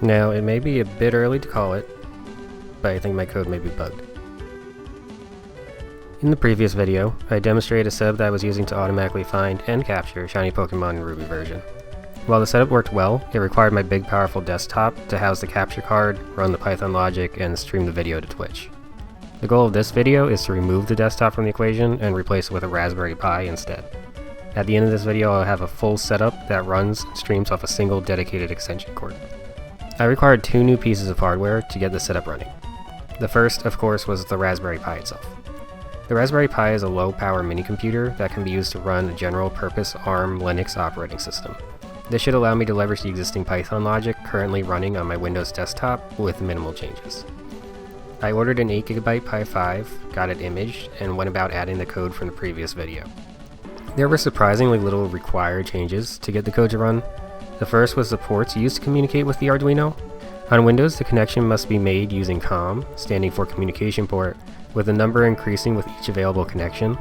Now, it may be a bit early to call it, but I think my code may be bugged. In the previous video, I demonstrated a setup that I was using to automatically find and capture shiny Pokemon in Ruby version. While the setup worked well, it required my big powerful desktop to house the capture card, run the Python logic, and stream the video to Twitch. The goal of this video is to remove the desktop from the equation and replace it with a Raspberry Pi instead. At the end of this video, I'll have a full setup that runs and streams off a single dedicated extension cord. I required 2 new pieces of hardware to get the setup running. The first, of course, was the Raspberry Pi itself. The Raspberry Pi is a low-power mini-computer that can be used to run a general-purpose ARM Linux operating system. This should allow me to leverage the existing Python logic currently running on my Windows desktop with minimal changes. I ordered an 8GB Pi 5, got it imaged, and went about adding the code from the previous video. There were surprisingly little required changes to get the code to run. The first was the ports used to communicate with the Arduino. On Windows, the connection must be made using COM, standing for communication port, with the number increasing with each available connection.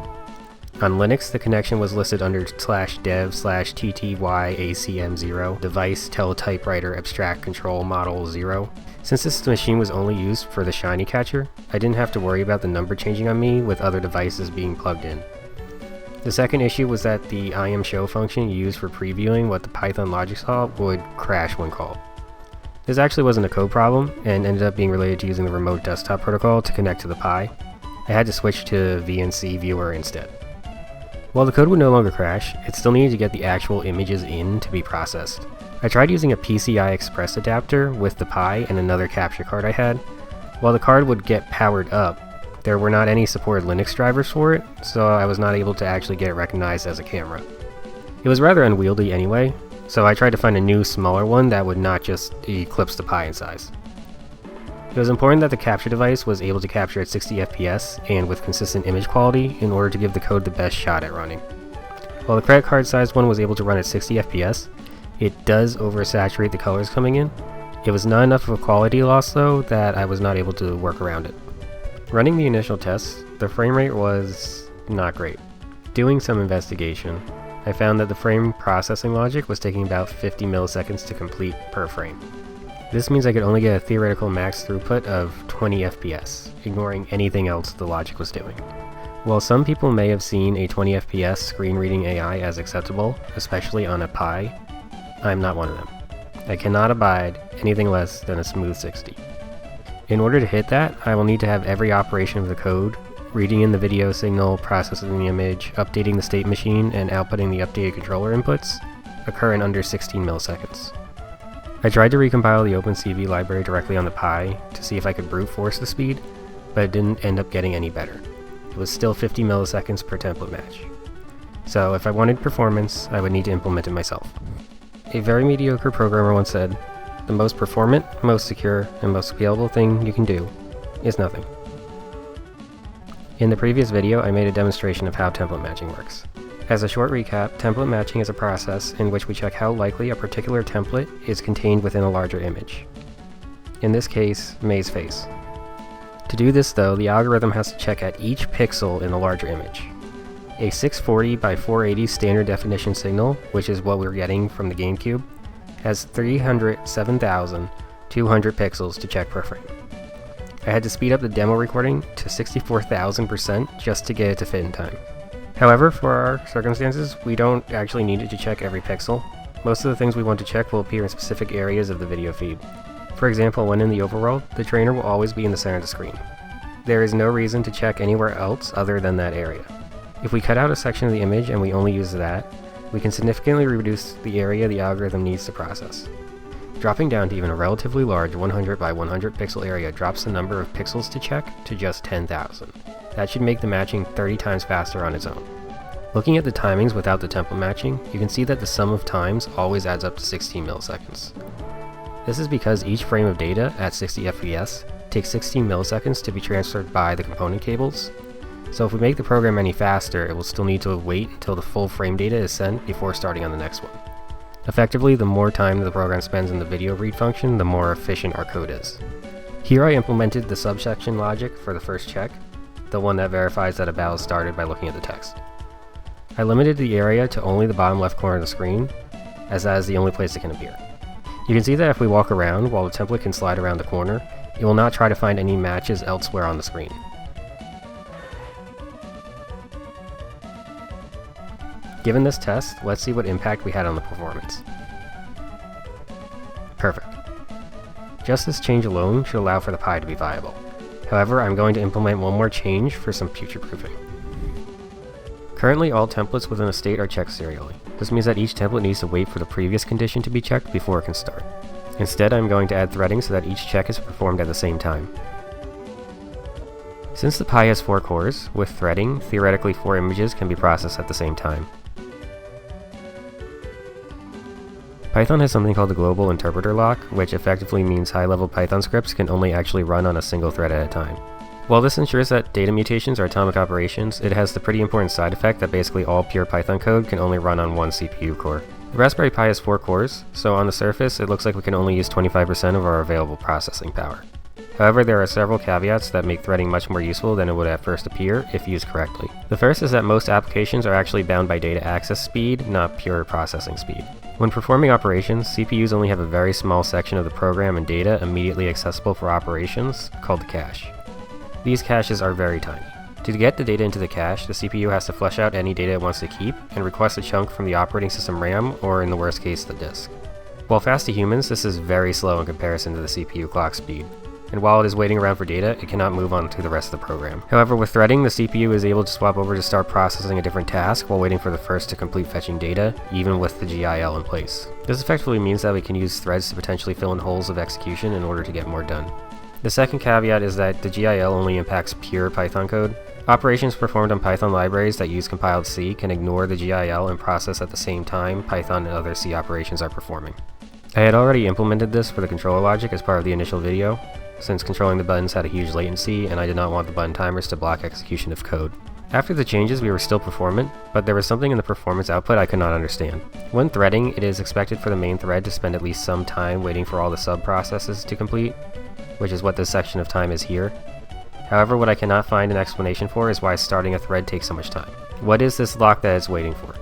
On Linux, the connection was listed under /dev/ttyacm0 device teletypewriter abstract control model 0. Since this machine was only used for the shiny catcher, I didn't have to worry about the number changing on me with other devices being plugged in. The second issue was that the ImShow function used for previewing what the Python logic saw would crash when called. This actually wasn't a code problem, and ended up being related to using the remote desktop protocol to connect to the Pi. I had to switch to VNC viewer instead. While the code would no longer crash, it still needed to get the actual images in to be processed. I tried using a PCI Express adapter with the Pi and another capture card I had. While the card would get powered up, there were not any supported Linux drivers for it, so I was not able to actually get it recognized as a camera. It was rather unwieldy anyway, so I tried to find a new, smaller one that would not just eclipse the Pi in size. It was important that the capture device was able to capture at 60 FPS and with consistent image quality in order to give the code the best shot at running. While the credit card sized one was able to run at 60 FPS, it does oversaturate the colors coming in. It was not enough of a quality loss though that I was not able to work around it. Running the initial tests, the frame rate was not great. Doing some investigation, I found that the frame processing logic was taking about 50 milliseconds to complete per frame. This means I could only get a theoretical max throughput of 20 FPS, ignoring anything else the logic was doing. While some people may have seen a 20 FPS screen reading AI as acceptable, especially on a Pi, I'm not one of them. I cannot abide anything less than a smooth 60. In order to hit that, I will need to have every operation of the code, reading in the video signal, processing the image, updating the state machine, and outputting the updated controller inputs, occur in under 16 milliseconds. I tried to recompile the OpenCV library directly on the Pi to see if I could brute force the speed, but it didn't end up getting any better. It was still 50 milliseconds per template match. So if I wanted performance, I would need to implement it myself. A very mediocre programmer once said, "The most performant, most secure, and most scalable thing you can do is nothing." In the previous video, I made a demonstration of how template matching works. As a short recap, template matching is a process in which we check how likely a particular template is contained within a larger image. In this case, May's face. To do this though, the algorithm has to check at each pixel in the larger image. A 640 by 480 standard definition signal, which is what we're getting from the GameCube, has 307,200 pixels to check per frame. I had to speed up the demo recording to 64,000% just to get it to fit in time. However, for our circumstances, we don't actually need it to check every pixel. Most of the things we want to check will appear in specific areas of the video feed. For example, when in the overworld, the trainer will always be in the center of the screen. There is no reason to check anywhere else other than that area. If we cut out a section of the image and we only use that, we can significantly reduce the area the algorithm needs to process. Dropping down to even a relatively large 100 by 100 pixel area drops the number of pixels to check to just 10,000. That should make the matching 30 times faster on its own. Looking at the timings without the template matching, you can see that the sum of times always adds up to 16 milliseconds. This is because each frame of data at 60 FPS takes 16 milliseconds to be transferred by the component cables. So if we make the program any faster, it will still need to wait until the full frame data is sent before starting on the next one. Effectively, the more time the program spends in the video read function, the more efficient our code is. Here I implemented the subsection logic for the first check, the one that verifies that a battle started by looking at the text. I limited the area to only the bottom left corner of the screen, as that is the only place it can appear. You can see that if we walk around while the template can slide around the corner, it will not try to find any matches elsewhere on the screen. Given this test, let's see what impact we had on the performance. Perfect. Just this change alone should allow for the Pi to be viable. However, I'm going to implement one more change for some future-proofing. Currently, all templates within a state are checked serially. This means that each template needs to wait for the previous condition to be checked before it can start. Instead, I'm going to add threading so that each check is performed at the same time. Since the Pi has 4 cores, with threading, theoretically 4 images can be processed at the same time. Python has something called the global interpreter lock, which effectively means high-level Python scripts can only actually run on a single thread at a time. While this ensures that data mutations are atomic operations, it has the pretty important side effect that basically all pure Python code can only run on one CPU core. The Raspberry Pi has 4 cores, so on the surface it looks like we can only use 25% of our available processing power. However, there are several caveats that make threading much more useful than it would at first appear if used correctly. The first is that most applications are actually bound by data access speed, not pure processing speed. When performing operations, CPUs only have a very small section of the program and data immediately accessible for operations, called the cache. These caches are very tiny. To get the data into the cache, the CPU has to flush out any data it wants to keep and request a chunk from the operating system RAM, or in the worst case, the disk. While fast to humans, this is very slow in comparison to the CPU clock speed. And while it is waiting around for data, it cannot move on to the rest of the program. However, with threading, the CPU is able to swap over to start processing a different task while waiting for the first to complete fetching data, even with the GIL in place. This effectively means that we can use threads to potentially fill in holes of execution in order to get more done. The second caveat is that the GIL only impacts pure Python code. Operations performed on Python libraries that use compiled C can ignore the GIL and process at the same time Python and other C operations are performing. I had already implemented this for the controller logic as part of the initial video, since controlling the buttons had a huge latency and I did not want the button timers to block execution of code. After the changes, we were still performant, but there was something in the performance output I could not understand. When threading, it is expected for the main thread to spend at least some time waiting for all the sub-processes to complete, which is what this section of time is here. However, what I cannot find an explanation for is why starting a thread takes so much time. What is this lock that it's waiting for?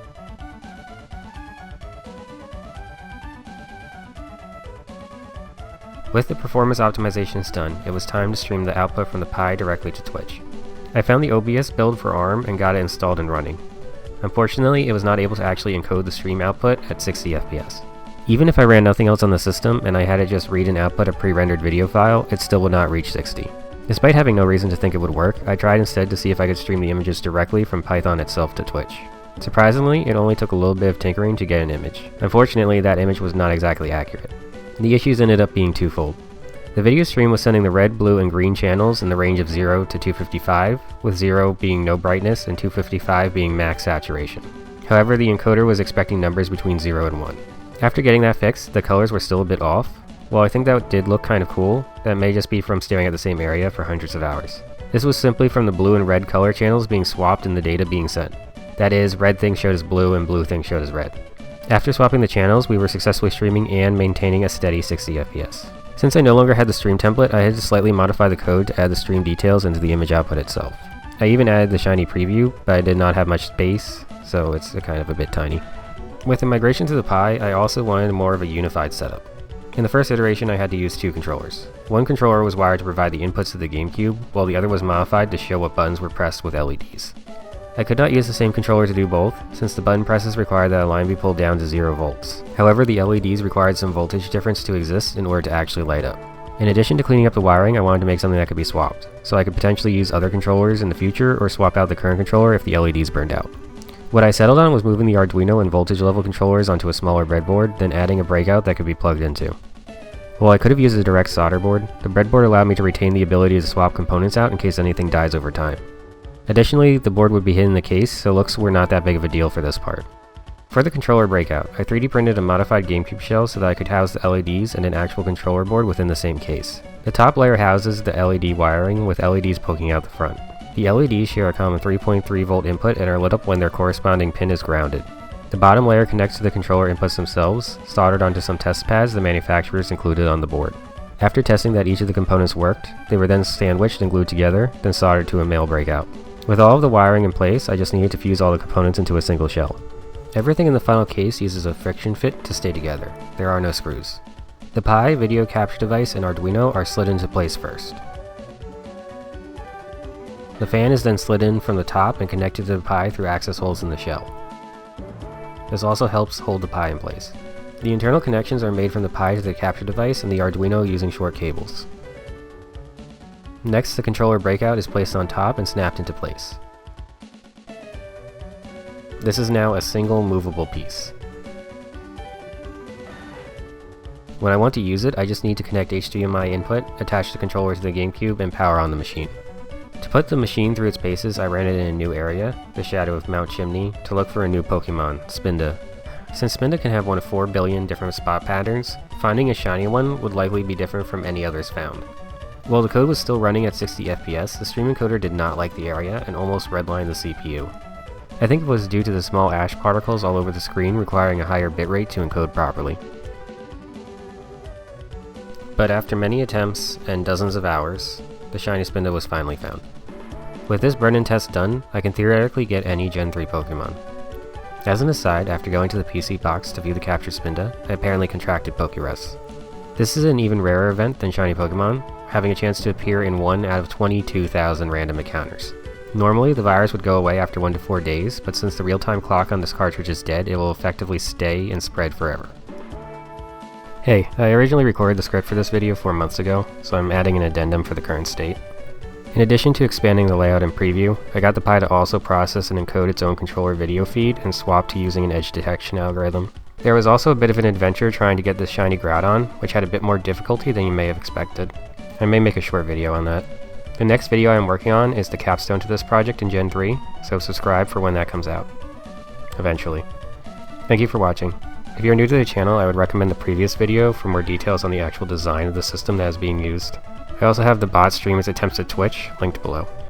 With the performance optimizations done, it was time to stream the output from the Pi directly to Twitch. I found the OBS build for ARM and got it installed and running. Unfortunately, it was not able to actually encode the stream output at 60 FPS. Even if I ran nothing else on the system and I had it just read and output a pre-rendered video file, it still would not reach 60. Despite having no reason to think it would work, I tried instead to see if I could stream the images directly from Python itself to Twitch. Surprisingly, it only took a little bit of tinkering to get an image. Unfortunately, that image was not exactly accurate. The issues ended up being twofold. The video stream was sending the red, blue, and green channels in the range of 0 to 255, with 0 being no brightness and 255 being max saturation. However, the encoder was expecting numbers between 0 and 1. After getting that fixed, the colors were still a bit off. While I think that did look kind of cool, that may just be from staring at the same area for hundreds of hours. This was simply from the blue and red color channels being swapped and the data being sent. That is, red things showed as blue and blue things showed as red. After swapping the channels, we were successfully streaming and maintaining a steady 60 FPS. Since I no longer had the stream template, I had to slightly modify the code to add the stream details into the image output itself. I even added the shiny preview, but I did not have much space, so it's kind of a bit tiny. With the migration to the Pi, I also wanted more of a unified setup. In the first iteration, I had to use 2 controllers. One controller was wired to provide the inputs to the GameCube, while the other was modified to show what buttons were pressed with LEDs. I could not use the same controller to do both, since the button presses required that a line be pulled down to 0 volts. However, the LEDs required some voltage difference to exist in order to actually light up. In addition to cleaning up the wiring, I wanted to make something that could be swapped, so I could potentially use other controllers in the future or swap out the current controller if the LEDs burned out. What I settled on was moving the Arduino and voltage level controllers onto a smaller breadboard, then adding a breakout that could be plugged into. While I could have used a direct solder board, the breadboard allowed me to retain the ability to swap components out in case anything dies over time. Additionally, the board would be hidden in the case, so looks were not that big of a deal for this part. For the controller breakout, I 3D printed a modified GameCube shell so that I could house the LEDs and an actual controller board within the same case. The top layer houses the LED wiring with LEDs poking out the front. The LEDs share a common 3.3 volt input and are lit up when their corresponding pin is grounded. The bottom layer connects to the controller inputs themselves, soldered onto some test pads the manufacturers included on the board. After testing that each of the components worked, they were then sandwiched and glued together, then soldered to a male breakout. With all of the wiring in place, I just needed to fuse all the components into a single shell. Everything in the final case uses a friction fit to stay together. There are no screws. The Pi, video capture device, and Arduino are slid into place first. The fan is then slid in from the top and connected to the Pi through access holes in the shell. This also helps hold the Pi in place. The internal connections are made from the Pi to the capture device and the Arduino using short cables. Next, the controller breakout is placed on top and snapped into place. This is now a single movable piece. When I want to use it, I just need to connect HDMI input, attach the controller to the GameCube, and power on the machine. To put the machine through its paces, I ran it in a new area, the shadow of Mount Chimney, to look for a new Pokemon, Spinda. Since Spinda can have one of 4 billion different spot patterns, finding a shiny one would likely be different from any others found. While the code was still running at 60 FPS, the stream encoder did not like the area and almost redlined the CPU. I think it was due to the small ash particles all over the screen requiring a higher bitrate to encode properly. But after many attempts and dozens of hours, the shiny Spinda was finally found. With this burn-in test done, I can theoretically get any Gen 3 Pokemon. As an aside, after going to the PC box to view the captured Spinda, I apparently contracted Pokerus. This is an even rarer event than shiny Pokemon, having a chance to appear in 1 out of 22,000 random encounters. Normally, the virus would go away after 1 to 4 days, but since the real-time clock on this cartridge is dead, it will effectively stay and spread forever. Hey, I originally recorded the script for this video 4 months ago, so I'm adding an addendum for the current state. In addition to expanding the layout and preview, I got the Pi to also process and encode its own controller video feed and swap to using an edge detection algorithm. There was also a bit of an adventure trying to get this shiny Groudon, which had a bit more difficulty than you may have expected. I may make a short video on that. The next video I am working on is the capstone to this project in Gen 3, so subscribe for when that comes out. Eventually. Thank you for watching. If you're new to the channel, I would recommend the previous video for more details on the actual design of the system that is being used. I also have the bot stream its attempts at Twitch, linked below.